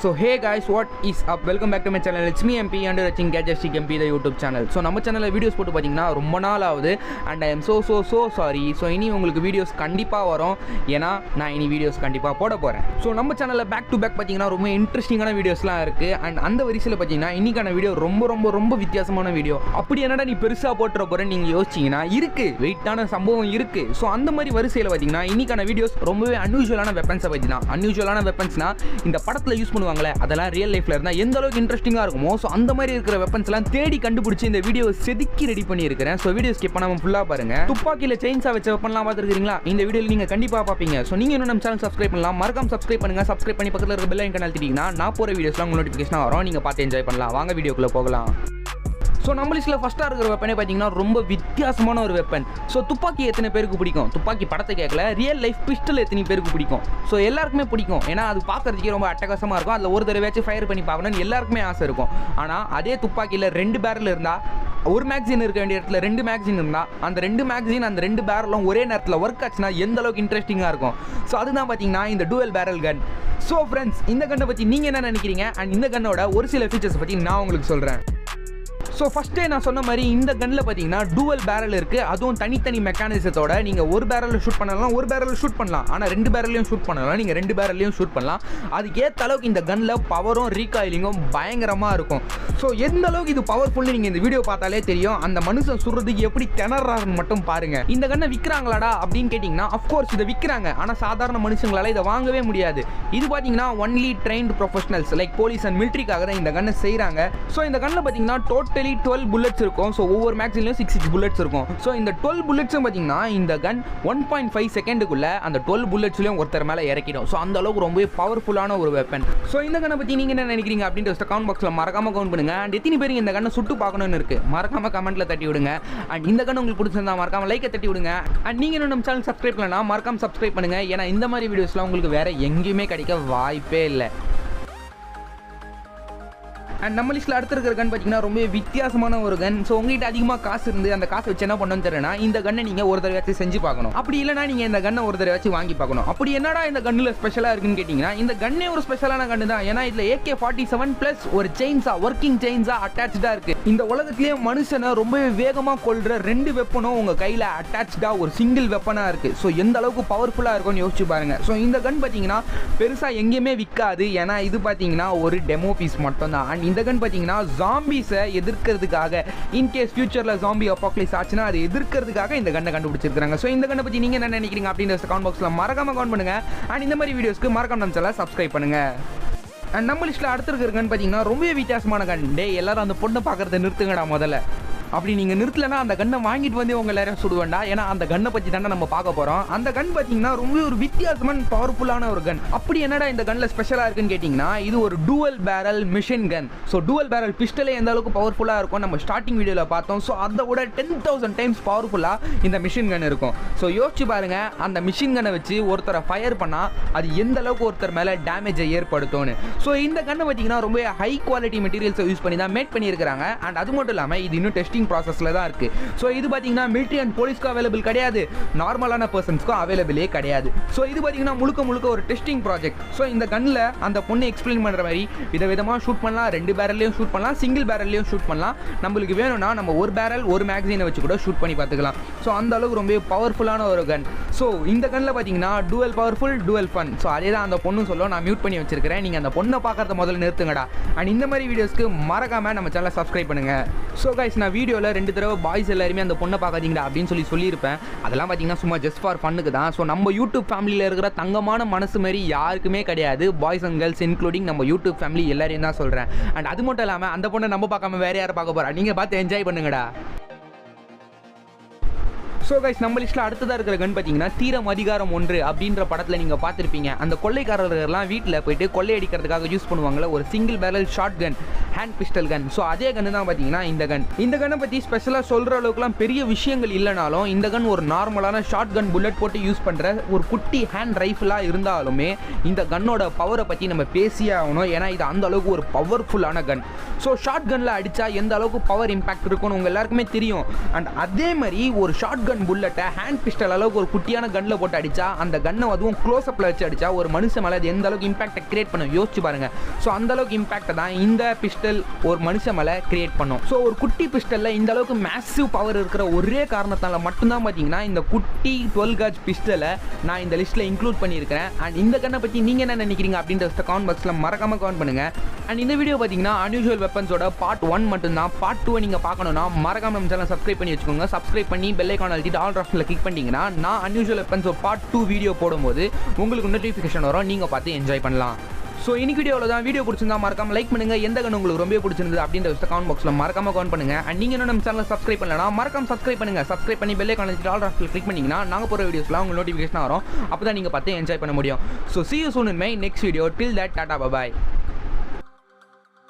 So hey guys, what is up? Welcome back to my channel. It's me MP and watching Gadgestic MP the YouTube channel. So நம்ம சேனல்ல videos போட்டு பாத்தீங்கன்னா ரொம்ப நாள் ஆகுது and I am so sorry. So இனி உங்களுக்கு videos கண்டிப்பா வரும் ஏனா நான் இனி வீடியோஸ் கண்டிப்பா போட போறேன். So நம்ம சேனல்ல பேக் டு பேக் பாத்தீங்கன்னா ரொம்ப இன்ட்ரஸ்டிங்கான வீடியோஸ்லாம் இருக்கு and அந்த வரிசையில பாத்தீங்கன்னா இன்னைக்கான வீடியோ ரொம்ப வித்தியாசமான வீடியோ. அப்படி என்னடா நீ பெருசா போட்ற போறேன்னு நீங்க யோசிச்சீங்கன்னா இருக்கு வெயிட்டான சம்பவம் இருக்கு. So அந்த மாதிரி வரிசையில பாத்தீங்கன்னா இன்னைக்கான வீடியோஸ் ரொம்பவே அன்யூசுவலான வெப்பன்ஸ் பத்தி தான். அன்யூசுவலான வெப்பன்ஸ்னா இந்த படத்துல யூஸ் அதெல்லாம் ரியல் லைஃப்ல இருந்தா எந்த அளவுக்கு இன்ட்ரஸ்டிங்கா இருக்குமோ சோ அந்த மாதிரி இருக்கிற வெப்பன்ஸ் எல்லாம் தேடி கண்டுபிடிச்சு இந்த வீடியோவை செதுக்கி ரெடி பண்ணி இருக்கேன். சோ வீடியோ ஸ்கிப் பண்ணாம ஃபுல்லா பாருங்க. துப்பாக்கில செயின்ஸா வச்ச வெப்பன்லாம் பாத்துருக்கீங்களா? இந்த வீடியோல நீங்க கண்டிப்பா பாப்பீங்க. சோ நீங்க இன்னும் நம்ம சேனல் சப்ஸ்கிரைப் பண்ணலாம், மறக்காம சப்ஸ்கிரைப் பண்ணுங்க. சப்ஸ்கிரைப் பண்ணி பக்கத்துல இருக்க பெல் ஐகான் அழுத்திட்டீங்கன்னா நான் போற வீடியோஸ்லாம் உங்களுக்கு நோட்டிஃபிகேஷனா வரும். நீங்க பார்த்து என்ஜாய் பண்ணலாம். வாங்க வீடியோக்குள்ள போகலாம். ஸோ நம்ம லிஸ்ட்டில் ஃபஸ்ட்டாக இருக்கிற வெப்பனே பார்த்தீங்கன்னா ரொம்ப வித்தியாசமான ஒரு வெப்பன். ஸோ துப்பாக்கி எத்தனை பேருக்கு பிடிக்கும்? துப்பாக்கி படத்தை கேட்கல, ரியல் லைஃப் பிஸ்டல் எத்தனை பேருக்கு பிடிக்கும்? ஸோ எல்லாருக்குமே பிடிக்கும். ஏன்னா அது பார்க்கறதுக்கே ரொம்ப அட்டகாசமாக இருக்கும். அதில் ஒரு தடவையாச்சும் ஃபயர் பண்ணி பார்க்கணும்னு எல்லாருக்குமே ஆசை இருக்கும். ஆனால் அதே துப்பாக்கியில் 2 பேரல் இருந்தால், ஒரு மேக்சின் இருக்க வேண்டிய இடத்துல 2 மேக்சின் இருந்தால், அந்த 2 மேக்சின் அந்த 2 பேரலும் ஒரே நேரத்தில் ஒர்க் ஆச்சுன்னா எந்த அளவுக்கு இன்ட்ரெஸ்டிங்காக இருக்கும். ஸோ அதுதான் பார்த்தீங்கன்னா இந்த டூவல் பேரல் கன். ஸோ ஃப்ரெண்ட்ஸ், இந்த கன்னை பற்றி நீங்கள் என்ன நினைக்கிறீங்க அண்ட் இந்த கன்னோட ஒரு சில ஃபீச்சர்ஸ் பற்றி நான் உங்களுக்கு சொல்கிறேன். ஸோ ஃபஸ்ட்டே நான் சொன்ன மாதிரி இந்த கன்னில் பார்த்தீங்கன்னா டூவல் பேரல் இருக்குது. அதுவும் தனித்தனி மெக்கானிசத்தோட நீங்கள் ஒரு பேரலில் ஷூட் பண்ணலாம், ஒரு பேரலில் ஷூட் பண்ணலாம். ஆனால் 2 பேரல்லையும் ஷூட் பண்ணலாம், நீங்கள் 2 பேரல்லையும் ஷூட் பண்ணலாம். அதுக்கு ஏற்ற அளவுக்கு இந்த கன்னில் பவரும் ரீகாயிலிங்கும் பயங்கரமாக இருக்கும். ஸோ எந்த அளவுக்கு இது பவர்ஃபுல்னு நீங்கள் இந்த வீடியோ பார்த்தாலே தெரியும். அந்த மனுஷன் சுடுறதுக்கு எப்படி திணறாருன்னு மட்டும் பாருங்கள். இந்த கன்னை விற்கிறாங்களாடா அப்படின்னு கேட்டிங்கன்னா அஃப்கோர்ஸ் இதை விற்கிறாங்க. ஆனால் சாதாரண மனுஷங்களால் இதை வாங்கவே முடியாது. இது பார்த்தீங்கன்னா only trained professionals like police and மிலிட்ரிக்காக தான் இந்த கன்னை செய்கிறாங்க. ஸோ இந்த கன்னில் பார்த்தீங்கன்னா டோட்டலி 12 புல்லட்ஸ் இருக்கும். ஸோ ஒவ்வொரு மேக்ஸின்லையும் 6 புல்லட்ஸ் இருக்கும். ஸோ இந்த 12 புல்லட்ஸும் பார்த்தீங்கன்னா இந்த கன் 1.5 செகண்டுக்குள்ள அந்த 12 புல்லட்ஸ்லையும் ஒருத்தர் மேலே இறக்கிடும். ஸோ அந்த அளவுக்கு ரொம்ப பவர்ஃபுல்லான ஒரு வெப்பன். ஸோ இந்த கன்னை பற்றி நீங்கள் என்ன நினைக்கிறீங்க அப்படின்ற கமெண்ட் பாக்ஸில் மறக்காம கவுண்ட் பண்ணுங்க. அண்ட் எத்தனை பேருக்கு இந்த கன்னை சுட்டு பார்க்கணும்னு இருக்கு மறக்காம கமெண்ட்ல தட்டி விடுங்க. அண்ட் இந்த கன் உங்களுக்கு பிடிச்சிருந்தா மறக்காம லைக்கை தட்டி விடுங்க. அண்ட் நீங்கள் இன்னும் நம்ம சேனல் சப்ஸ்கிரைப் பண்ணலாம், மறக்காம சப்ஸ்கிரைப் பண்ணுங்க. ஏன்னா இந்த மாதிரி வீடியோஸ்லாம் உங்களுக்கு வேற எங்கேயுமே கிடைக்க வாய்ப்பே இல்லை. அண்ட் நம்ம லிஸ்ட்டில் அடுத்து இருக்கிற கன் பார்த்தீங்கன்னா ரொம்ப வித்தியாசமான ஒரு கன். ஸோ உங்கள்கிட்ட அதிகமாக காசு இருந்து அந்த காசை வச்சு என்ன பண்ணணும்னு தெரியலனா இந்த கன்னை நீங்கள் ஒரு தடவையாச்சும் செஞ்சு பார்க்கணும். அப்படி இல்லைனா நீங்கள் இந்த கன்னை ஒரு தடவையாச்சும் வாங்கி பார்க்கணும். அப்படி என்னடா இந்த கன்னில் ஸ்பெஷலாக இருக்குன்னு கேட்டிங்கன்னா இந்த கன்னே ஒரு ஸ்பெஷலான கன்று தான். ஏன்னா இதில் AK-47 ப்ளஸ் ஒரு செயின்ஸா, ஒர்க்கிங் செயின்ஸா அட்டாச்சாக இருக்குது. இந்த உலகத்திலேயே மனுஷனை ரொம்ப வேகமாக கொள்கிற 2 வெப்பனும் உங்கள் கையில் அட்டாச்சாக ஒரு சிங்கிள் வெப்பனாக இருக்குது. ஸோ எந்த அளவுக்கு பவர்ஃபுல்லாக இருக்கும்னு யோசிச்சு பாருங்க. ஸோ இந்த கன் பார்த்தீங்கன்னா பெருசாக எங்கேயுமே விற்காது. ஏன்னா இது பார்த்தீங்கன்னா ஒரு டெமோ பீஸ் மட்டும் தான். அண்ட் இந்த கன் பார்த்தீங்கன்னா ஜாம்பிஸை எதிர்க்கிறதுக்காக, இன்கேஸ் ஃபியூச்சரில் ஜாம்பி அப்பாக்லிப்ஸ் ஆச்சுன்னா அதை எதிர்க்கிறதுக்காக இந்த கன்னை கண்டுபிடிச்சிருக்காங்க. ஸோ இந்த கன்னை பற்றி நீங்கள் என்ன நினைக்கிறீங்க அப்படின்ற கமெண்ட் பாக்ஸில் மறக்காம கமெண்ட் பண்ணுங்க. அண்ட் இந்த மாதிரி வீடியோஸ்க்கு மறக்காம நம்ம சேனலை சப்ஸ்கிரைப் பண்ணுங்க. அண்ட் நம்ம லிஸ்ட்டில் அடுத்து இருக்கிற கன் பார்த்தீங்கன்னா ரொம்ப வித்தியாசமான கன். டே எல்லாரும் அந்த பொண்ணை பார்க்கறத நிறுத்துங்கடா முதல்ல. அப்படி நீங்கள் நிறுத்தலைன்னா அந்த கன்னை வாங்கிட்டு வந்து உங்கள் எல்லாரும் சுடுவேண்டா. ஏன்னா அந்த கன்னை பற்றி தானே நம்ம பார்க்க போகிறோம். அந்த கன் பார்த்தீங்கன்னா ரொம்ப ஒரு வித்தியாசமான பவர்ஃபுல்லான ஒரு கன். அப்படி என்னடா இந்த கன்னில் ஸ்பெஷலாக இருக்குன்னு கேட்டிங்கன்னா இது ஒரு dual barrel machine gun. So dual barrel பிஸ்டலே எந்த அளவுக்கு பவர்ஃபுல்லாக இருக்கும் நம்ம ஸ்டார்டிங் வீடியோவில் பார்த்தோம். ஸோ அதை விட 10,000 டைம்ஸ் பவர்ஃபுல்லாக இந்த மிஷின் கன் இருக்கும். ஸோ யோசிச்சு பாருங்க, அந்த மிஷின் கன்னை வச்சு ஒருத்தரை ஃபயர் பண்ணால் அது எந்த அளவுக்கு ஒருத்தர் மேலே டேமேஜை ஏற்படுத்தும்னு. ஸோ இந்த கன்னை பார்த்தீங்கன்னா ரொம்ப ஹை குவாலிட்டி மெட்டீரியல்ஸை யூஸ் பண்ணி தான் மேட் பண்ணியிருக்காங்க. அண்ட் அது மட்டும் இல்லாமல் இது இன்னும் டெஸ்டிங் ப்ராசஸ்ல தான் இருக்கு. சோ இது பாத்தீங்கன்னா மிலிட்டரி அண்ட் போலீஸ்க்கு அவைலபிள் கிடையாது, நார்மலான பர்சன்ஸ்க்கு அவைலபிளே கிடையாது. சோ இது பாத்தீங்கன்னா முழுக்க ஒரு டெஸ்டிங் ப்ராஜெக்ட். சோ இந்த கன்ல அந்த பொண்ணு எக்ஸ்பிளைன் பண்ற மாதிரி விதவிதமா ஷூட் பண்ணலாம். 2 பேரல்லையும் ஷூட் பண்ணலாம், சிங்கிள் பேரல்லையும் ஷூட் பண்ணலாம். நம்மளுக்கு வேணும்னா நம்ம ஒரு பேரல் ஒரு மேக்சினை வச்சு கூட ஷூட் பண்ணி பார்த்துக்கலாம். ஸோ அந்த அளவுக்கு ரொம்ப பவர்ஃபுல்லான ஒரு கன். ஸோ இந்த கன்ல பாத்தீங்கன்னா dual powerful dual fun. So அதே தான் அந்த பொண்ணு சொல்லும். நான் மியூட் பண்ணி வச்சிருக்கிறேன், நீங்க அந்த பொண்ணை பார்க்கறத முதல்ல நிறுத்துங்கடா. அண்ட் இந்த மாதிரி வீடியோஸ்க்கு மறக்காம நம்ம சேனலை சப்ஸ்கிரைப் பண்ணுங்க. ஸோ கைஸ், நான் வீடியோவில் 2 தடவை பாய்ஸ் எல்லாருமே அந்த பொண்ணை பார்க்காதீங்கடா அப்படின்னு சொல்லியிருப்பேன். அதெல்லாம் பார்த்தீங்கன்னா சும்மா ஜஸ்ட் ஃபார் ஃபன்னுக்கு தான். ஸோ நம்ம யூடியூப் ஃபேமிலியில் இருக்கிற தங்கமான மனசு மாதிரி யாருக்குமே கிடையாது. பாய்ஸ் அண்ட் கேர்ள்ஸ் இன்க்ளூடிங் நம்ம யூடியூப் ஃபேமிலி எல்லாரையும் தான் சொல்கிறேன். அண்ட் அது மட்டும் இல்லாமல் அந்த பொண்ணை நம்ம பார்க்காம வேறு யாரை பார்க்க போகிறா, நீங்கள் பார்த்து என்ஜாய் பண்ணுங்கடா. ஸோ கைஸ், நம்ம லிஸ்ட்டில் அடுத்ததாக இருக்கிற கன் பார்த்தீங்கன்னா தீரம் அதிகாரம் 1 அப்படின்ற படத்தில் நீங்கள் பார்த்துருப்பீங்க. அந்த கொள்ளைக்காரர்கள்லாம் வீட்டில் போயிட்டு கொள்ளையடிக்கிறதுக்காக யூஸ் பண்ணுவாங்களே ஒரு single barrel short gun, hand pistol gun. So அதே கன்று தான் பார்த்தீங்கன்னா இந்த கன். இந்த கன்னை பற்றி ஸ்பெஷலாக சொல்கிற அளவுக்குலாம் பெரிய விஷயங்கள் இல்லைனாலும் இந்த கன் ஒரு நார்மலான ஷார்ட் கன் புல்லட் போட்டு யூஸ் பண்ணுற ஒரு குட்டி ஹேண்ட் ரைஃபிளாக இருந்தாலுமே இந்த கன்னோட பவரை பற்றி நம்ம பேசியே ஆகணும். ஏன்னா இது அந்த அளவுக்கு ஒரு பவர்ஃபுல்லான கன். ஸோ ஷார்ட் கனில் அடித்தா எந்த அளவுக்கு பவர் இம்பாக்ட் இருக்கும்னு உங்கள் எல்லாருக்குமே தெரியும். அண்ட் அதே மாதிரி ஒரு ஷார்ட் கன் புல்லட்டை ஹேண்ட் பிஸ்டல் அளவுக்கு ஒரு குட்டியான கன்னில் போட்டு அடித்தா அந்த கன்னை அதுவும் க்ளோஸ்அப்பில் வச்சு அடித்தா ஒரு மனுஷன் மேலே அது எந்த அளவுக்கு இம்பாக்டை கிரியேட் பண்ணும் யோசிச்சு பாருங்கள். ஸோ அந்தளவுக்கு இம்பாக்டை தான் இந்த பிஸ்டல் ஒரு மனுஷன் மேலே கிரியேட் பண்ணும். ஸோ ஒரு குட்டி பிஸ்டலில் இந்த அளவுக்கு மேசிவ் பவர் இருக்கிற ஒரே காரணத்தால் மட்டும்தான் பார்த்தீங்கன்னா இந்த குட்டி 12 காஜ் பிஸ்டலை நான் இந்த லிஸ்ட்டில் இன்க்ளூட் பண்ணியிருக்கிறேன். அண்ட் இந்த கண்ணை பற்றி நீங்கள் என்ன நினைக்கிறீங்க அப்படின்ற கமெண்ட் பாக்ஸில் மறக்காமல் கமெண்ட் பண்ணுங்கள். அண்ட் இந்த வீடியோ பார்த்தீங்கன்னா அன்யூஷுவல் வெப்பன்ஸோட பார்ட் 1 மட்டும்தான். பார்ட் 2 நீங்கள் பார்க்கணுன்னா மறக்காம நம்ம சேனல் சப்ஸ்கிரைப் பண்ணி வச்சுக்கோங்க. சப்ஸ்கிரைப் பண்ணி பெல் ஐகான் அழுத்திட்டு ஆல் ஆப்ஷனில் கிளிக் பண்ணிட்டீங்கன்னா நான் அன்யூஷுவல் வெப்பன்ஸ் பார்ட் 2 வீடியோ போடும்போது உங்களுக்கு நோட்டிஃபிகேஷன் வரும், நீங்கள் பார்த்து என்ஜாய் பண்ணலாம். ஸோ இன்னைக்கு வீடியோவில் தான் வீடியோ பிடிச்சிருந்தா மறக்காம லைக் பண்ணுங்கள். எந்த கண்ணு உங்களுக்கு ரொம்ப பிடிச்சிருந்தது அப்படின்ற கமெண்ட் பாக்ஸில் மறக்காம கமெண்ட் பண்ணுங்கள். அண்ட் நீங்கள் இன்னும் நம்ம சேனல் சப்ஸ்கிரைப் பண்ணலாம் மறக்காம சப்ஸ்கிரைப் பண்ணுங்கள். சப்ஸ்கிரைப் பண்ணி பெல் ஐகான் அழுத்திட்டு ஆல் ஆப்ஷனில் கிளிக் பண்ணிங்கன்னா நாங்கள் போகிற வீடியோஸ்லாம் உங்களுக்கு நோட்டிஃபிகேஷன் வரும். அப்போ தான் நீங்கள் பார்த்து என்ஜாய் பண்ண முடியும். So see you soon in my next video. Till that, tata, bye bye.